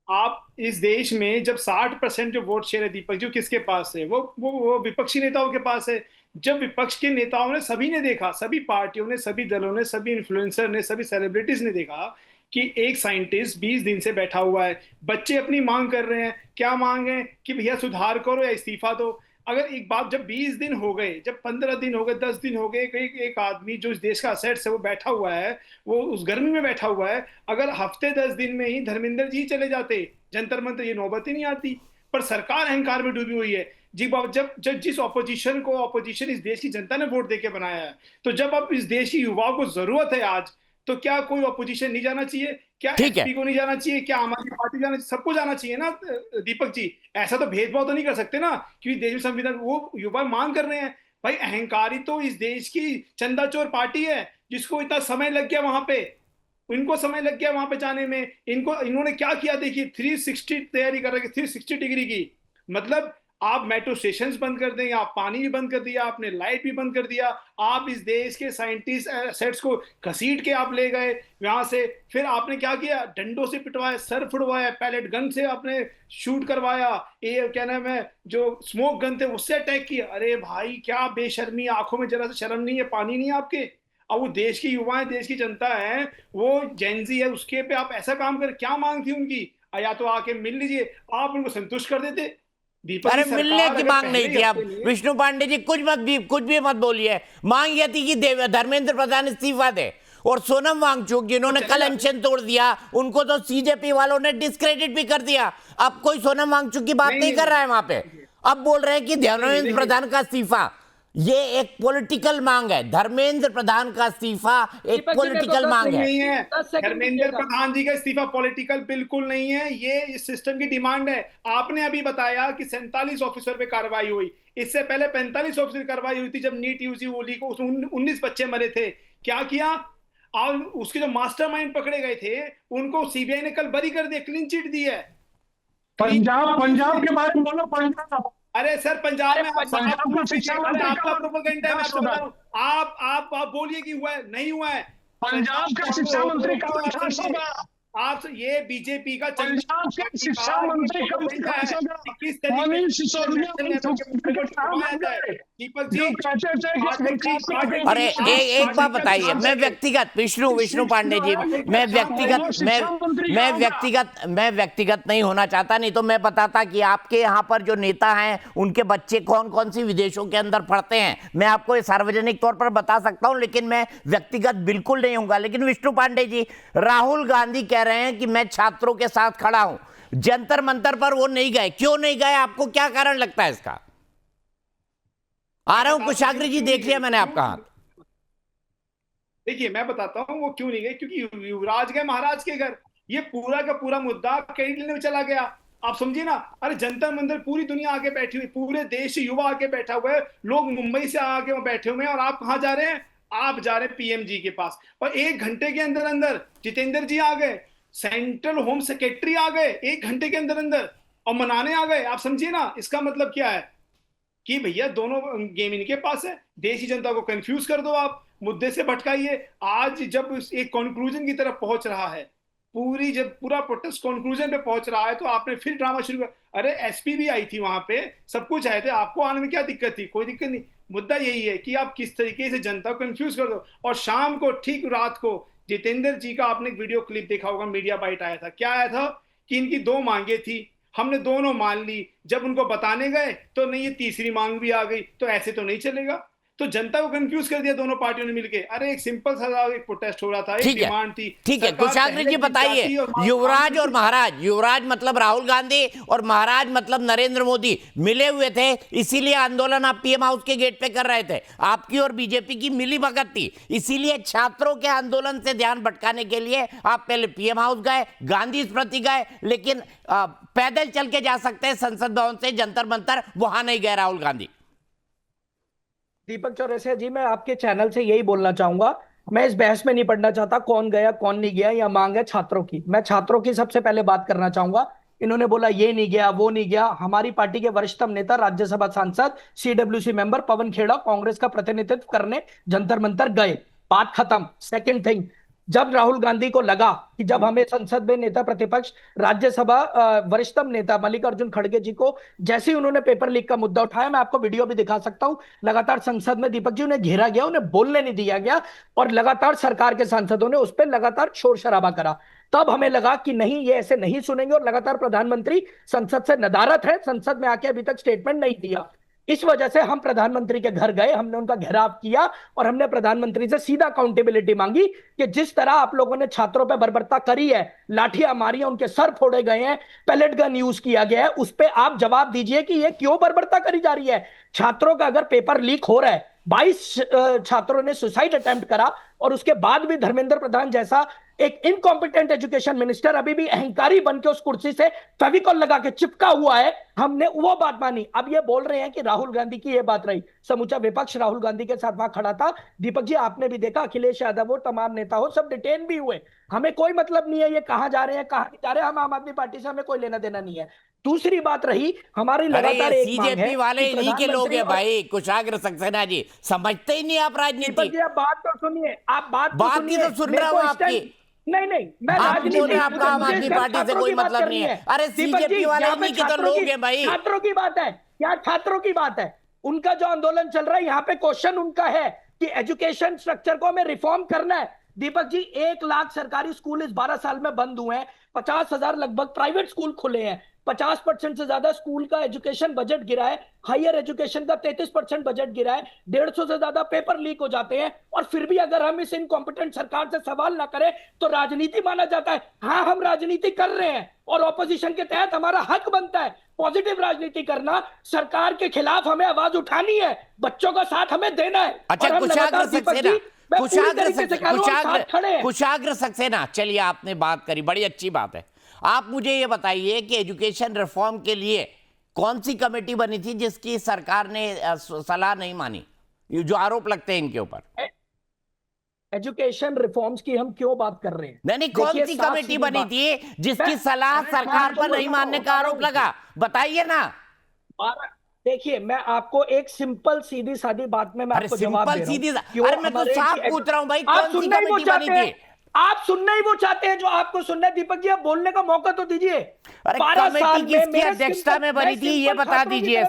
आप इस देश में जब 60% जो वोट शेयर है दीपक जी, किसके पास है? वो विपक्षी नेताओं के पास है। जब विपक्ष के नेताओं ने, सभी ने देखा, सभी पार्टियों ने, सभी दलों ने, सभी इन्फ्लुएंसर ने, सभी सेलिब्रिटीज ने देखा कि एक साइंटिस्ट 20 दिन से बैठा हुआ है। बच्चे अपनी मांग कर रहे हैं। क्या मांग है? कि भैया सुधार करो या इस्तीफा दो। अगर एक बात, जब 20 दिन हो गए, जब 15 दिन हो गए, 10 दिन हो गए, एक आदमी जो इस देश का असेट्स है वो बैठा हुआ है, वो उस गर्मी में बैठा हुआ है। अगर हफ्ते 10 दिन में ही धर्मेंद्र जी चले जाते जंतर मंतर, ये नौबत ही नहीं आती। पर सरकार अहंकार में डूबी हुई है जी। जब जिस ऑपोजिशन इस देश की जनता ने वोट देके बनाया है, तो जब अब इस देश की युवाओं को जरूरत है आज, तो क्या कोई ऑपोजिशन नहीं जाना चाहिए? क्या एसपी को नहीं जाना चाहिए? क्या आम आदमी पार्टी जाना चाहिए? सबको जाना चाहिए ना दीपक जी। ऐसा तो भेदभाव तो नहीं कर सकते ना, क्योंकि देश में संविधान, वो युवा मांग कर रहे हैं। भाई अहंकारी तो इस देश की चंदा चोर पार्टी है, जिसको इतना समय लग गया वहां पे, इनको समय लग गया वहां पे जाने में। इन्होंने क्या किया देखिए, 360 तैयारी कर रहे, 360 डिग्री की। मतलब आप मेट्रो स्टेशन बंद कर देंगे, आप पानी भी बंद कर दिया, आपने लाइट भी बंद कर दिया, आप इस देश के साइंटिस्ट एसेट्स को घसीट के आप ले गए वहां से। फिर आपने क्या किया? डंडों से पिटवाया, सर फुड़वाया, पैलेट गन से आपने शूट करवाया, ये क्या नाम है, जो स्मोक गन थे उससे अटैक किया। अरे भाई क्या बेशर्मी, आंखों में जरा सा शर्म नहीं है, पानी नहीं है आपके? अब वो देश की युवाएं, देश की जनता है, वो जेनजी है, उसके पे आप ऐसा काम कर, क्या मांग थी उनकी? या तो आके मिल लीजिए, आप उनको संतुष्ट कर देते। अरे मिलने की मांग नहीं थी। आप विष्णु पांडे जी कुछ भी मत बोलिए। मांग यह थी कि धर्मेंद्र प्रधान इस्तीफा दे, और सोनम वांगचुक जिन्होंने कल अनशन तोड़ दिया, उनको तो सीजेपी वालों ने डिस्क्रेडिट भी कर दिया। अब कोई सोनम वांगचुक की बात नहीं कर रहा है वहां पे। अब बोल रहे हैं कि धर्मेंद्र प्रधान का इस्तीफा। ये एक पॉलिटिकल मांग है। धर्मेंद्र प्रधान का इस्तीफा एक पॉलिटिकल मांग है। नहीं है, 10 सेकंड धर्मेंद्र दीजिएगा। प्रधान जी का इस्तीफा पॉलिटिकल बिल्कुल नहीं है, ये इस सिस्टम की डिमांड है। आपने अभी बताया कि 47 ऑफिसर पे कार्रवाई हुई, इससे पहले 45 ऑफिसर की कार्रवाई हुई थी जब नीट यूजी होली को 19 बच्चे मरे थे। क्या किया? और उसके जो मास्टरमाइंड पकड़े गए थे उनको सीबीआई ने कल बरी कर दिया, क्लीन चिट दी है। पंजाब के बारे में बोलो। पंजाब, अरे सर, पंजाब में पंजाब का शिक्षा अरे मंत्री आपका का प्रोपेगेंडा है, मैं आपसे बता रहा हूं। आप बोलिए कि हुआ है, नहीं हुआ है। पंजाब का शिक्षा मंत्री का आप ये बीजेपी का पंजाब के शिक्षा मंत्री का किस मनीष सिसोदिया दीपक जी, अरे एक बात बताइए, मैं व्यक्तिगत विष्णु पांडे जी, मैं व्यक्तिगत नहीं होना चाहता, नहीं तो मैं बताता कि आपके यहाँ पर जो नेता हैं उनके बच्चे कौन कौन सी विदेशों के अंदर पढ़ते हैं। मैं आपको ये सार्वजनिक तौर पर बता सकता हूं, लेकिन मैं व्यक्तिगत बिल्कुल नहीं होऊंगा। लेकिन विष्णु पांडे जी, राहुल गांधी कह रहे हैं कि मैं छात्रों के साथ खड़ा हूं, जंतर मंतर पर वो नहीं गए। क्यों नहीं गए? आपको क्या कारण लगता है इसका? आ रहा हूं कुशाग्र जी, देख लिया मैंने आपका हाथ। देखिए मैं बताता हूं वो क्यों नहीं गए, क्योंकि युवराज गए महाराज के घर। ये पूरा का पूरा मुद्दा क्रेडिट लेने में चला गया, आप समझिए ना। अरे जंतर मंतर पूरी दुनिया आके बैठी हुई, पूरे देश से युवा आके बैठा हुआ है, लोग मुंबई से आके वहां बैठे हुए हैं, और आप कहां जा रहे हैं? आप जा रहे हैं पीएम जी के पास। और 1 घंटे के अंदर अंदर जितेंद्र जी आ गए, सेंट्रल होम सेक्रेटरी आ गए 1 घंटे के अंदर अंदर, और मनाने आ गए। आप समझिए ना, इसका मतलब क्या है कि भैया दोनों गेम इनके पास है। देश की जनता को कंफ्यूज कर दो, आप मुद्दे से भटकाइए। आज जब एक कंक्लूजन की तरफ पहुंच रहा है, जब पूरा प्रोटेस्ट कंक्लूजन पे पहुंच रहा है, तो आपने फिर ड्रामा शुरू कर। अरे एसपी भी आई थी वहां पे, सब कुछ आए थे, आपको आने में क्या दिक्कत थी? कोई दिक्कत नहीं। मुद्दा यही है कि आप किस तरीके से जनता को कंफ्यूज कर दो। और शाम को, ठीक रात को, जितेंद्र जी का आपने वीडियो क्लिप देखा होगा, मीडिया बाइट आया था। क्या आया था कि इनकी 2 मांगे थी, हमने दोनों मान ली। जब उनको बताने गए तो नहीं, ये तीसरी मांग भी आ गई, तो ऐसे तो नहीं चलेगा। तो जनता को कंफ्यूज कर दिया दोनों पार्टियों ने मिलके। अरे एक सिंपल सा एक प्रोटेस्ट हो रहा था, एक डिमांड थी। ठीक है कुशाग्र जी, बताइए, युवराज और महाराज, युवराज मतलब राहुल गांधी और महाराज मतलब नरेंद्र मोदी मिले हुए थे, इसीलिए आंदोलन आप पीएम हाउस के गेट पे कर रहे थे। आपकी और बीजेपी की मिली भगत थी, इसीलिए छात्रों के आंदोलन से ध्यान भटकाने के लिए आप पहले पीएम हाउस गए, गांधी स्मृति गए, लेकिन पैदल चल के जा सकते हैं संसद भवन से जंतर मंतर, वहां नहीं गए राहुल गांधी। दीपक चौरसिया जी, मैं आपके चैनल से यही बोलना चाहूंगा, मैं इस बहस में नहीं पढ़ना चाहता कौन गया कौन नहीं गया, या मांग है छात्रों की। मैं छात्रों की सबसे पहले बात करना चाहूंगा। इन्होंने बोला ये नहीं गया वो नहीं गया। हमारी पार्टी के वरिष्ठतम नेता, राज्यसभा सांसद, सीडब्ल्यूसी मेंबर पवन खेड़ा कांग्रेस का प्रतिनिधित्व करने जंतर मंतर गए, बात खत्म। सेकंड थिंग, जब राहुल गांधी को लगा कि जब हमें संसद में नेता प्रतिपक्ष, राज्यसभा वरिष्ठतम नेता मल्लिकार्जुन खड़गे जी को जैसे ही उन्होंने पेपर लीक का मुद्दा उठाया, मैं आपको वीडियो भी दिखा सकता हूं, लगातार संसद में दीपक जी उन्हें घेरा गया, उन्हें बोलने नहीं दिया गया, और लगातार सरकार के सांसदों ने उस पर लगातार शोर शराबा करा। तब हमें लगा कि नहीं, ये ऐसे नहीं सुनेंगे, और लगातार प्रधानमंत्री संसद से नदारत है, संसद में आके अभी तक स्टेटमेंट नहीं दिया। इस वजह से हम प्रधानमंत्री के घर गए, हमने उनका घेराव किया, और हमने प्रधानमंत्री से सीधा अकाउंटेबिलिटी मांगी कि जिस तरह आप लोगों ने छात्रों पर बर्बरता करी है, लाठियां मारी है, उनके सर फोड़े गए हैं, पैलेट गन यूज किया गया है, उस पर आप जवाब दीजिए कि ये क्यों बर्बरता करी जा रही है। छात्रों का अगर पेपर लीक हो रहा है, 22 छात्रों ने सुसाइड अटेम्प्ट करा, और उसके बाद भी धर्मेंद्र प्रधान जैसा एक इनकॉम्पिटेंट एजुकेशन मिनिस्टर अभी भी अहंकारी बन के उस कुर्सी से फेविकॉल लगा के चिपका हुआ है, हमने वो बात मानी। अब ये बोल रहे हैं कि राहुल गांधी की ये बात रही, समूचा विपक्ष राहुल गांधी के साथ वहां खड़ा था। दीपक जी, आपने भी देखा, अखिलेश यादव हो, तमाम नेता हो, सब डिटेन भी हुए। हमें कोई मतलब नहीं है ये कहां जा रहे हैं कहां नहीं जा रहे हैं, हम आम आदमी पार्टी से हमें कोई लेना देना नहीं है। दूसरी बात रही हमारी लगातार एक मांग है, सीजेपी वाले इन्हीं के लोग हैं भाई, कुशाग्र सक्सेना जी, समझते ही नहीं आप राजनीति। आप बात तो सुनिए, आप बात की तो सुन रहा हूं आपकी। नहीं, मैं राजनीति, आपका आम आदमी पार्टी से कोई मतलब नहीं है। अरे सीजेपी वाले इन्हीं के तो लोग हैं भाई। छात्रों की बात है, यहाँ छात्रों की बात है, उनका जो आंदोलन चल रहा है, यहाँ पे क्वेश्चन उनका है कि एजुकेशन स्ट्रक्चर को हमें रिफॉर्म करना है। दीपक जी, 1 लाख सरकारी स्कूल इस 12 साल में बंद हुए हैं, 50,000 लगभग प्राइवेट स्कूल खुले हैं, 50% से ज्यादा स्कूल का एजुकेशन बजट गिरा है, हायर एजुकेशन का 33% बजट गिरा है, 150 से ज्यादा पेपर लीक हो जाते हैं, और फिर भी अगर हम इस इनकॉम्पिटेंट सरकार से सवाल ना करें तो राजनीति माना जाता है। हाँ, हम राजनीति कर रहे हैं और ऑपोजिशन के तहत हमारा हक बनता है पॉजिटिव राजनीति करना, सरकार के खिलाफ हमें आवाज उठानी है, बच्चों का साथ हमें देना है। अच्छा, और हम लगातार दीपक जी, मैं पूरी तरीके से कह रहा हूं, हम साथ खड़े हैं। कुशाग्र सक्सेना, चलिए आपने बात करी, बड़ी अच्छी बात है। आप मुझे ये बताइए कि एजुकेशन रिफॉर्म के लिए कौन सी कमेटी बनी थी जिसकी सरकार ने सलाह नहीं मानी, ये जो आरोप लगते हैं इनके ऊपर? एजुकेशन रिफॉर्म्स की हम क्यों बात कर रहे हैं? नहीं, कौन सी कमेटी बनी थी जिसकी सलाह सरकार पर नहीं मानने का आरोप लगा, बताइए ना। देखिए, मैं आपको एक सिंपल सीधी सादी बात में मैं आपको जवाब दे रहा हूं। अरे मैं तो साफ पूछ रहा हूं भाई, कौन सी कमेटी बनी थी? आप सुनना ही वो चाहते हैं जो आपको सुनना है। दीपक जी, आप बोलने का मौका तो दीजिए। अरे कमेटी किसकी अध्यक्षता में बनी थी ये बता दीजिए।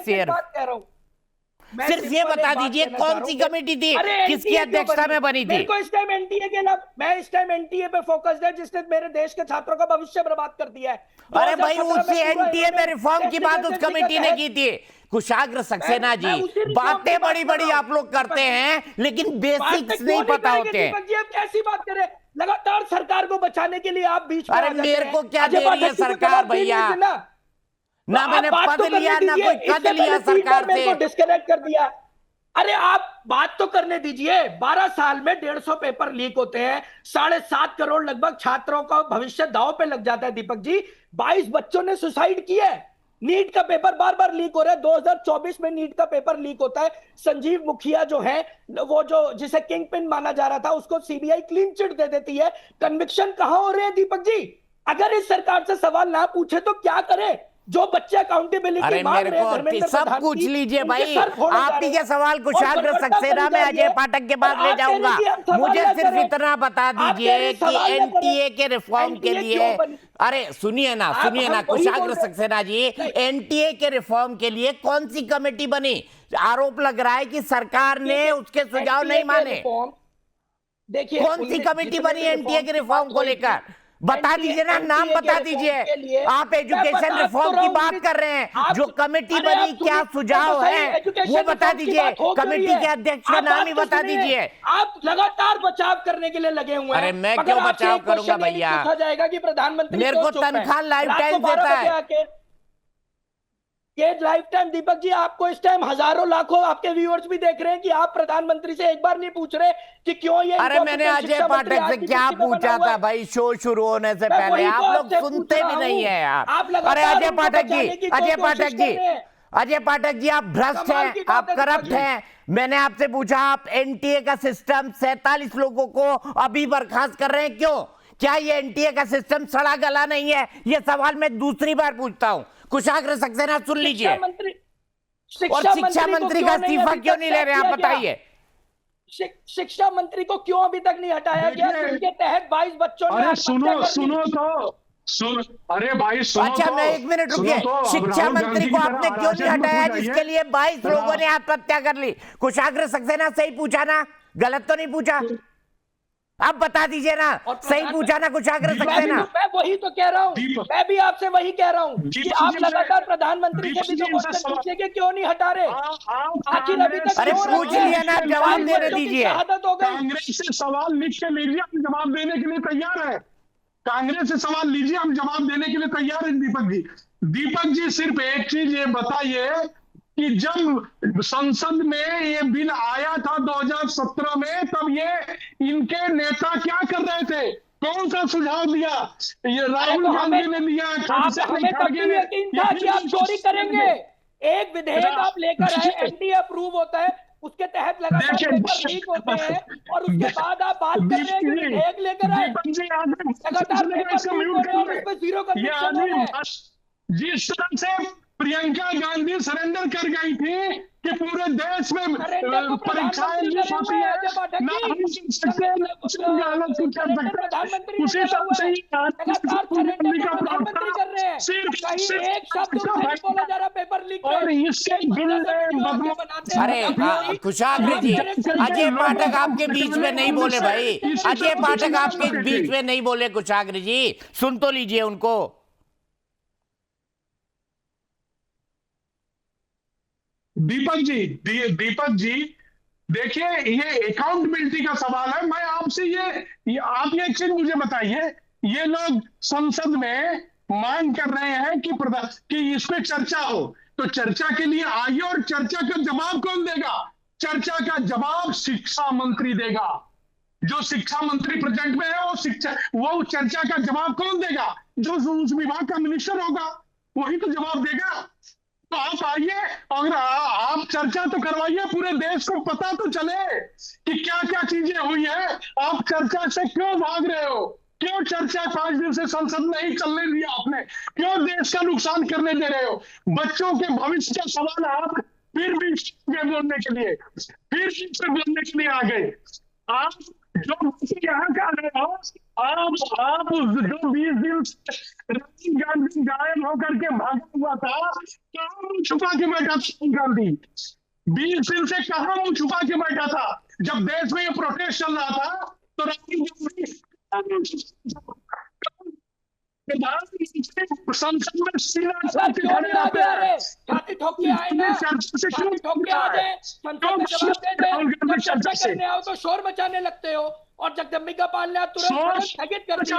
सिर्फ ये बता दीजिए कौन सी कमेटी थी, किसकी अध्यक्षता में बनी थी? इस टाइम एनटीए के मैं इस टाइम एनटीए पे फोकस्ड है जिसने मेरे देश के छात्रों का भविष्य बर्बाद कर दिया है। अरे भाई, उसी एनटीए में रिफॉर्म की बात उस कमेटी ने की थी। कुशाग्र सक्सेना जी, बातें बड़ी बड़ी आप लोग करते हैं लेकिन बेसिक्स नहीं पता होते हैं। दीपक जी, आप कैसी बात करें? लगातार सरकार को बचाने के लिए आप बीच में अरे मेरे को क्या दे रही है सरकार भैया? ना मैंने पद लिया ना कोई कद लिया सरकार से। डिस्कनेक्ट कर दिया। अरे आप बात तो करने दीजिए। 12 साल में 150 पेपर लीक होते हैं, 7.5 करोड़ लगभग छात्रों का भविष्य दांव पे लग जाता है। दीपक जी, 22 बच्चों ने सुसाइड किया है। नीट का पेपर बार बार लीक हो रहा है। 2024 में नीट का पेपर लीक होता है। संजीव मुखिया जो है, वो जो जिसे किंग पिन माना जा रहा था, उसको सीबीआई क्लीन चिट दे देती है। कन्विक्शन कहां हो रहे हैं दीपक जी? अगर इस सरकार से सवाल ना पूछे तो क्या करे? जो बच्चे अकाउंटेबिलिटी मांग रहे हैं, मेरे को सब पूछ लीजिए भाई। आप ही के सवाल कुशाग्र सक्सेना में अजय पाठक के पास ले जाऊंगा। मुझे सिर्फ इतना बता दीजिए कि एनटीए के रिफॉर्म के लिए, अरे सुनिए ना कुशाग्र सक्सेना जी, एनटीए के रिफॉर्म के लिए कौन सी कमेटी बनी? आरोप लग रहा है कि सरकार ने उसके सुझाव नहीं माने। देखिए, कौन सी कमेटी बनी एनटीए के रिफॉर्म को लेकर? बता दीजिए ना, नाम बता दीजिए। आप एजुकेशन रिफॉर्म की बात कर रहे हैं, जो कमेटी बनी क्या सुझाव है वो बता दीजिए। कमेटी के अध्यक्ष का नाम ही बता दीजिए। आप लगातार बचाव करने के लिए लगे हुए हैं। अरे मैं क्यों बचाव करूंगा भैया? पूछा जाएगा कि प्रधानमंत्री मेरे को तनख्वाह लाइफ टाइम देता है। ये लाइफ टाइम। दीपक जी, आपको इस टाइम हजारों लाखों आपके व्यूअर्स भी देख रहे हैं कि आप प्रधानमंत्री से एक बार नहीं पूछ रहे कि क्यों ये। अरे मैंने अजय पाठक से क्या पूछा था भाई शो शुरू होने से पहले? आप लोग सुनते भी नहीं है यार। अरे अजय पाठक जी, आप भ्रष्ट हैं, आप करप्ट हैं। मैंने आपसे पूछा, आप एनटीए का सिस्टम 47 लोगों को अभी बर्खास्त कर रहे हैं, क्यों? क्या ये एनटीए का सिस्टम सड़ा गला नहीं है? ये सवाल मैं दूसरी बार पूछता हूं। कुशाग्र सक्सेना सुन लीजिए। और शिक्षा मंत्री का इस्तीफा क्यों नहीं ले रहे आप बताइए? शिक्षा मंत्री को क्यों अभी तक नहीं हटाया गया? जिसके तहत 22 बच्चों ने। अरे सुनो, अरे भाई सुनो। अच्छा, मैं 1 मिनट रुकिए। शिक्षा मंत्री को आपने क्यों नहीं हटाया जिसके लिए 22 लोगों ने आत्महत्या कर ली? कुशाग्र सक्सेना सही पूछा ना? गलत तो नहीं पूछा? आप बता दीजिए ना, सही पूछा ना कुशाग्र सक्सेना? मैं वही तो कह रहा हूँ, मैं भी आपसे वही कह रहा हूँ कि आप लगातार प्रधानमंत्री से भी तो क्वेश्चन पूछिए कि क्यों नहीं हटा रहे? आखिर अभी तक। अरे पूछ लिया ना, जवाब देने दीजिए। कांग्रेस से सवाल लिख के लीजिए, हम जवाब देने के लिए तैयार है। कांग्रेस से सवाल लीजिए, हम जवाब देने के लिए तैयार है। दीपक जी सिर्फ एक चीज ये बताइए कि जब संसद में ये बिल आया था 2017 में, तब ये इनके नेता क्या कर रहे थे? कौन सा सुझाव दिया? ये राहुल गांधी ने दिया, हमें तब भी यकीन था कि आप चोरी करेंगे। एक विधेयक आप लेकर आए, एनडीए अप्रूव होता है, उसके तहत लगातार पेपर लीक होते हैं, और उसके बाद आप बात कर रहे हैं कि विधेयक लेकर आए, लगातार पेपर लीक हो रहे हैं और उस पर जीरो कन्विक्शन हो रहे हैं। जिस तरह से प्रियंका गांधी सरेंडर कर गई थी कि पूरे देश में परीक्षाएं लीक होती है, ना हम सकते हैं, उसी तरह से प्रधानमंत्री कर रहे हैं। कहीं एक शब्द उनसे नहीं बोला जा रहा पेपर लीक पे। और इससे बिल बनाते अरे कुशाग्र जी, अजय पाठक आपके बीच में नहीं बोले भाई, अजय पाठक आपके बीच में नहीं बोले कुशाग्र जी, सुन तो लीजिए उनको। दीपक जी देखिए, ये अकाउंटेबिलिटी का सवाल है। मैं आपसे ये आप ये एक चीज मुझे बताइए, ये लोग संसद में मांग कर रहे हैं कि इस पे चर्चा हो, तो चर्चा के लिए आइए, और चर्चा का जवाब कौन देगा? चर्चा का जवाब शिक्षा मंत्री देगा। जो शिक्षा मंत्री प्रेजेंट में है वो चर्चा का जवाब कौन देगा? जो उस विभाग का मिनिस्टर होगा वही तो जवाब देगा। तो आप आइए और आप चर्चा तो करवाइए, पूरे देश को पता तो चले कि क्या क्या चीजें हुई है। आप चर्चा से क्यों भाग रहे हो? क्यों चर्चा 5 दिन से संसद में ही चलने दिया आपने? क्यों देश का नुकसान करने दे रहे हो? बच्चों के भविष्य का सवाल आप फिर भी बोलने के लिए आ गए। आप जो यहाँ का रहे हो, आप जो 20 दिन राहुल गांधी गायब होकर के भागा हुआ था, कहाँ मुंह छुपा के बैठा था राहुल गांधी? 20 दिन से कहाँ मुंह छुपा के बैठा था? जब देश में ये प्रोटेस्ट चल रहा था तो राहुल गांधी संसद में सीना छाती खड़े रहते हैं। छाती ठोक के आए ना, छाती ठोक के आ जाए, संसद में जवाब दे दे। जब चर्चा करने आओ तो शोर मचाने लगते हो, और जगदम्बिका पाल ने तुरंत स्थगित कर दिया।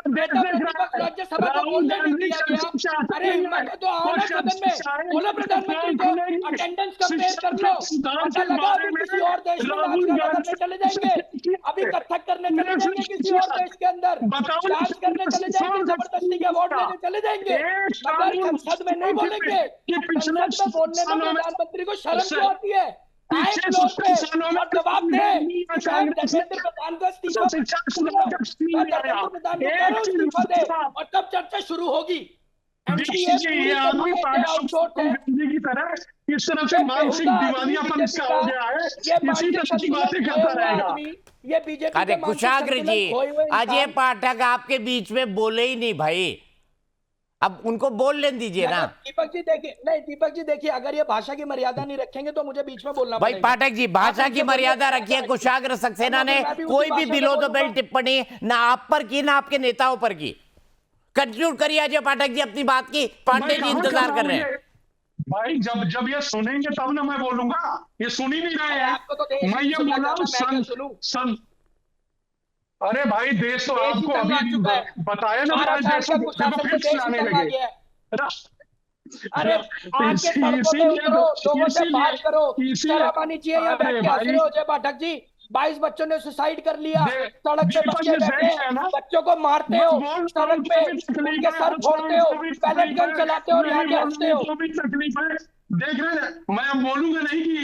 नेता प्रतिपक्ष राज्यसभा को बोलने नहीं दिया गया। अरे हिम्मत तो आओ ना सदन में, बोलो प्रधानमंत्री को अटेंडेंस कंपेयर कर लो, पता लगा अभी किसी और देश में नाच करने चले जाएंगे, अभी कथक करने चले जाएंगे किसी और देश के अंदर, डांस करने चले जाएंगे, जबरदस्ती के अवार्ड लेने चले जाएंगे, मगर संसद में नहीं बोलेंगे। संसद में बोलने में प्रधानमंत्री को शर्म क्यों आती है? और जवाब दे, धर्मेंद्र प्रधान को इस्तीफा दे, और तब चर्चा शुरू होगी। की तरह इस तरह से मानसिक दिवालियापन इसका हो गया है, इसी तरह की बातें करता रहेगा। ये बीजेपी। अरे कुशाग्र जी, अजय पाठक आपके बीच में बोले ही नहीं भाई, अब उनको बोल लेने दीजिए ना। दीपक जी देखिए, नहीं दीपक जी देखिए, अगर ये भाषा की मर्यादा नहीं रखेंगे तो मुझे बीच में बोलना भाई पड़ेगा। पाठक जी, भाषा की मर्यादा रखिए। कुशाग्र सक्सेना ने कोई भी बिलो द बेल्ट टिप्पणी ना आप पर की ना आपके नेताओं पर की। कंक्लूड करिए अजय पाठक जी अपनी बात की, पांडे जी इंतजार कर रहे हैं। भाई जब ये सुनेंगे तब ना मैं बोलूंगा, ये सुन ही नहीं रहे हैं। मैं ये बोला हूँ अरे भाई देश तो आपको अभी बताया ना, हमारे देश को फिर चलाने लगे। अरे आके सड़कों पे उतरो, लोगों से बात करो, शर्म आनी चाहिए। या बैठ के हंस रहे हो अजय पाठक जी? 22 बच्चों ने सुसाइड कर लिया, सड़क पे बच्चे बैठे, बच्चों को मारते हो, सड़क पे उनके सर फोड़ते हो, पैलेट गन चलाते हो और यहाँ के हंसते हो। देख रहे हैं, मैं अब बोलूंगा नहीं कि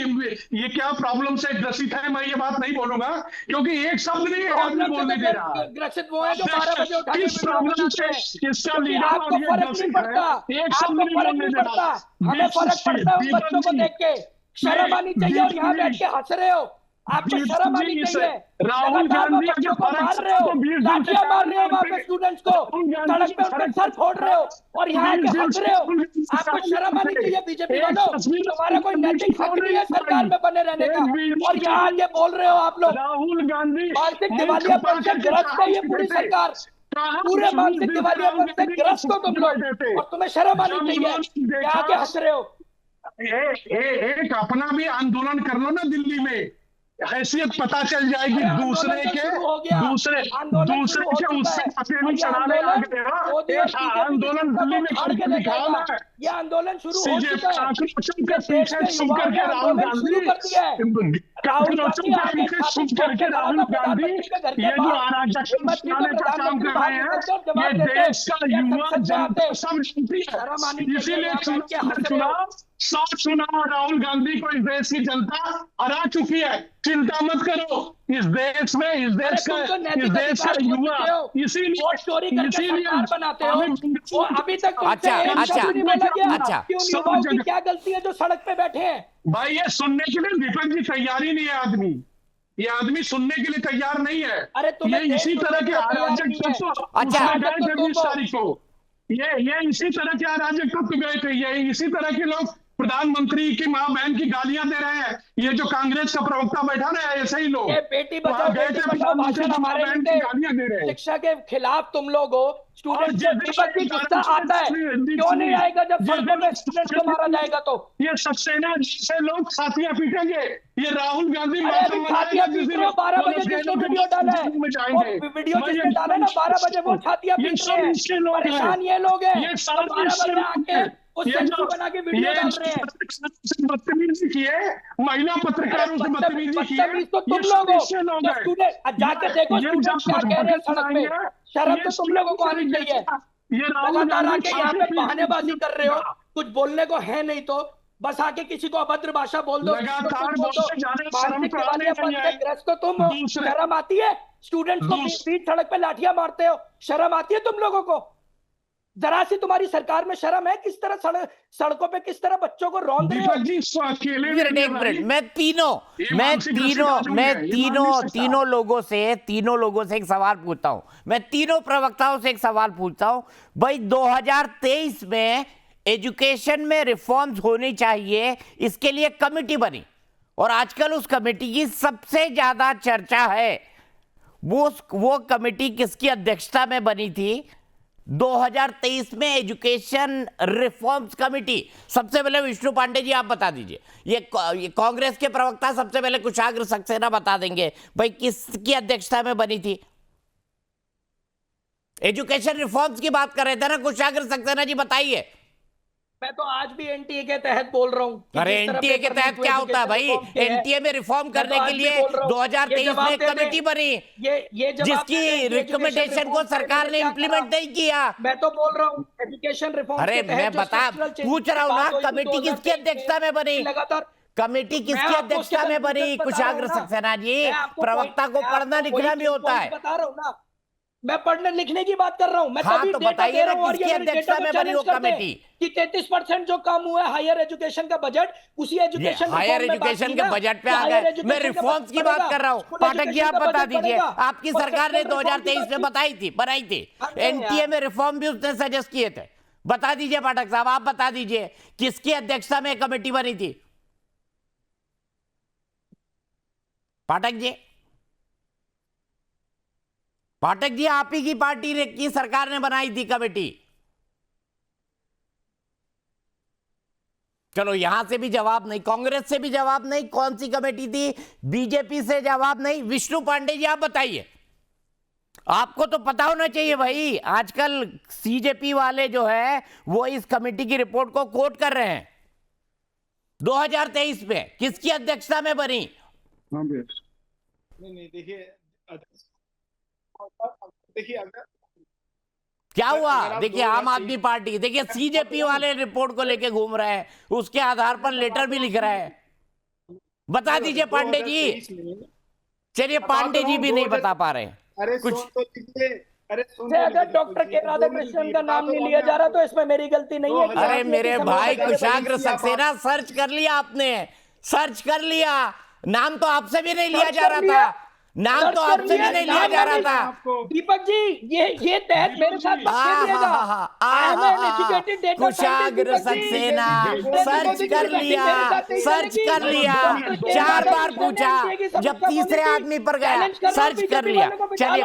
ये क्या प्रॉब्लम से ग्रसित है, मैं ये बात नहीं बोलूंगा, क्योंकि एक शब्द नहीं आदमी बोलने दे रहा। ग्रसित वो है जो 12 बजे उठा के किस प्रॉब्लम से किसका लीडर आपको फर्क नहीं पड़ता, आपको फर्क नहीं पड़ता, हमें फर्क पड़ता है उन बच्चों को देख के। शर्म आनी चाहिए, और यहाँ बैठ के हंस रहे हो, आपको शर्म आनी चाहिए। राहुल गांधी बच्चों को मार रहे हो, लाठियां मार रहे हो वहां पे स्टूडेंट्स को, सड़क पे उनके सर फोड़ रहे हो और यहाँ के हंस रहे हो। आपको शर्म आनी चाहिए बीजेपी वालों, तुम्हारा कोई नैतिक हक नहीं है सरकार में बने रहने का, और यहाँ आके बोल रहे हो आप लोग। राहुल गांधी मानसिक दिवालियापन से ग्रस्त है ये पूरी सरकार, पूरे मानसिक दिवालियापन से ग्रस्त हो तुम लोग, और तुम्हें शर्म आनी चाहिए। यहाँ के हंस रहे हो। एक अपना भी आंदोलन कर लो ना दिल्ली में, हैसियत पता चल जाएगी दूसरे के उससे पसेनी चढ़ाने आ गए। आंदोलन दिल्ली में करके दिखाओ ना, ये आंदोलन शुरू हो चुका है। राहुल गांधी राहुल गांधी ये जो अराजकता फैलाने का काम कर रहे हैं, ये देश का युवा जनता सब जानती है। इसीलिए चुनाव राहुल गांधी को इस देश की जनता हरा चुकी है। चिंता मत करो, इस देश का युवा इसीलिए बनाते हो। वो अभी तक अच्छा युवाओं की क्या गलती है जो सड़क पे बैठे हैं? भाई ये सुनने के लिए दीपक जी तैयारी नहीं है ये आदमी सुनने के लिए तैयार नहीं है। अरे ये इसी तरह के अराजक अच्छा 20 तारीख को ये इसी तरह के अराजकत्व गए थे, ये इसी तरह के लोग प्रधानमंत्री की माँ बहन की गालियां दे रहे हैं। ये जो कांग्रेस का प्रवक्ता बैठा ना है, ऐसे ही लोग ये बेटी बचाओ वहाँ गए बेटी थे, पढ़ाओ प्रधानमंत्री भाषण की माँ हमारे बहन लिए की गालियां दे रहे हैं। शिक्षा के खिलाफ तुम लोग हो। और स्टूडेंट को दीपक जी गुस्सा आता है, क्यों नहीं आएगा जब सड़कों पे स्टूडेंट को मारा जाएगा तो? ये सक्सेना जैसे लोग छातियां पीटेंगे, ये राहुल गांधी अरे मातम अभी मनाएगा छातियां जिस पीट दिन रहे हो 12 वो बजे लोग जिसने ट्रेनों के वीडियो डाला है, में वो जाएंगे। वीडियो मैं ये जिसने डाला है ना 12 बजे वो छातियां ये पीट सब रहे हैं। इसके लोग हैं। परेशान ये लोग हैं ये तो सारे 12 इसके बजे लोग आके हैं। वो ये सेल्फी जो बना के वीडियो डाल रहे हैं। बदतमीजी की है, महिला पत्रकारों से बदतमीजी की है, बदतमीज तो ये तुम लोग सब हो इसके लोग जो हैं। स्टूडेंट जाके देखो ये स्टूडेंट जब क्या कह रहे हैं रोकेट सड़क पे। चलाएंगे, शर्म ये तो तुम लोगों को आनी स्टूडेंट चाहिए। ये राहुल लगातार गांधी आके यहाँ पे छाती पीट बहानेबाजी पीट कर रहे हो, कुछ बोलने को है नहीं तो बस आके किसी को अभद्र भाषा बोल दो, किसी को लगातार कुछ बोल दो। बोलते जा रहे हैं, शर्म मानसिक तो आने बीमारियां नहीं पद है। से ग्रस्त तो तुम हो। दूसरे- शर्म आती है? स्टूडेंट्स को बीच सड़क पे लाठियां मारते हो, शर्म आती है तुम लोगों को? जरा सी तुम्हारी सरकार में शर्म है? किस तरह सड़कों पे किस तरह बच्चों को रौंद रहे हो? दीपक जी इसको अकेले एक मिनट, एक मिनट, मैं तीनों लोगों से एक सवाल पूछता हूं। मैं तीनों प्रवक्ताओं से एक सवाल पूछता हूं। भाई 2023 में एजुकेशन में रिफॉर्म्स होनी चाहिए, इसके लिए कमेटी बनी और आजकल उस कमेटी की सबसे ज्यादा चर्चा है। वो कमेटी किसकी अध्यक्षता में बनी थी? 2023 में एजुकेशन रिफॉर्म्स कमेटी। सबसे पहले विष्णु पांडे जी आप बता दीजिए, ये कांग्रेस के प्रवक्ता सबसे पहले कुशाग्र सक्सेना बता देंगे भाई किसकी अध्यक्षता में बनी थी। एजुकेशन रिफॉर्म्स की बात कर रहे थे ना कुशाग्र सक्सेना जी, बताइए। मैं तो आज भी एनटीए के तहत बोल रहा हूँ। अरे एनटीए के तहत क्या होता है भाई? एनटीए में रिफॉर्म करने के लिए 2023 में एक कमेटी बनी ये जिसकी रिकमेंडेशन को सरकार ने इंप्लीमेंट नहीं किया। मैं तो बोल रहा हूँ एजुकेशन रिफॉर्म। अरे मैं पूछ रहा हूँ ना, कमेटी किसकी अध्यक्षता में बनी? लगातार कमेटी किसकी अध्यक्षता में बनी? कुशाग्र सक्सेना जी, प्रवक्ता को पढ़ना लिखना भी होता है। बता रहा हूँ ना, मैं पढ़ने लिखने की बात कर रहा हूँ। मैं हाँ, तभी तो डेटा बताइए दे रहा ना, हूँ और ये किसकी मेरे डेटा अध्यक्षता को में बनी वो चैलेंज करते हैं कमेटी? कि 33% जो काम हुआ है हायर एजुकेशन का बजट, उसी एजुकेशन हायर एजुकेशन के बजट पे आ गए। मैं रिफॉर्म्स की बात कर रहा हूँ। पाठक जी आप बता दीजिए, आपकी सरकार ने 2023 में बनाई थी एनटीए में रिफॉर्म भी उसने सजेस्ट किए थे। बता दीजिए पाठक साहब, आप बता दीजिए किसकी अध्यक्षता में कमेटी बनी थी? पाठक जी आप ही की पार्टी की सरकार ने बनाई थी कमेटी। चलो यहां से भी जवाब नहीं, कांग्रेस से भी जवाब नहीं, कौन सी कमेटी थी? बीजेपी से जवाब नहीं। विष्णु पांडे जी आप बताइए, आपको तो पता होना चाहिए भाई। आजकल सीजेपी वाले जो है वो इस कमेटी की रिपोर्ट को कोट कर रहे हैं। 2023 में किसकी अध्यक्षता में बनी? नहीं देखिए अगर क्या अगर हुआ? आप देखिए 2023 आम आदमी पार्टी, देखिए सीजेपी वाले रिपोर्ट को लेके घूम रहे हैं, उसके आधार पर लेटर भी लिख रहे हैं। बता दीजिए पांडे जी। 2023 में चलिए पांडे जी भी नहीं बता पा रहे हैं अरे कुछ। सुन तो लीजिए, अरे सुन से तो अगर लीजिए, डॉक्टर के राधाकृष्णन का नाम नहीं लिया जा रहा तो इसमें मेरी गलती नहीं है। अरे मेरे भाई कुशाग्र आप- सक्सेना, सर्च कर लिया आपने? सर्च कर लिया? नाम तो आपसे भी नहीं लिया सर्च जा कर रहा लिया। था, नाम तो सर्च कर आपसे भी लिया, नहीं लिया नाम जा रहा नहीं। था। आपको दीपक जी ये तहत मेरे साथ कुशाग्र सक्सेना, सर्च कर लिया 4 बार पूछा, जब तीसरे आदमी पर गया सर्च कर लिया। चलिए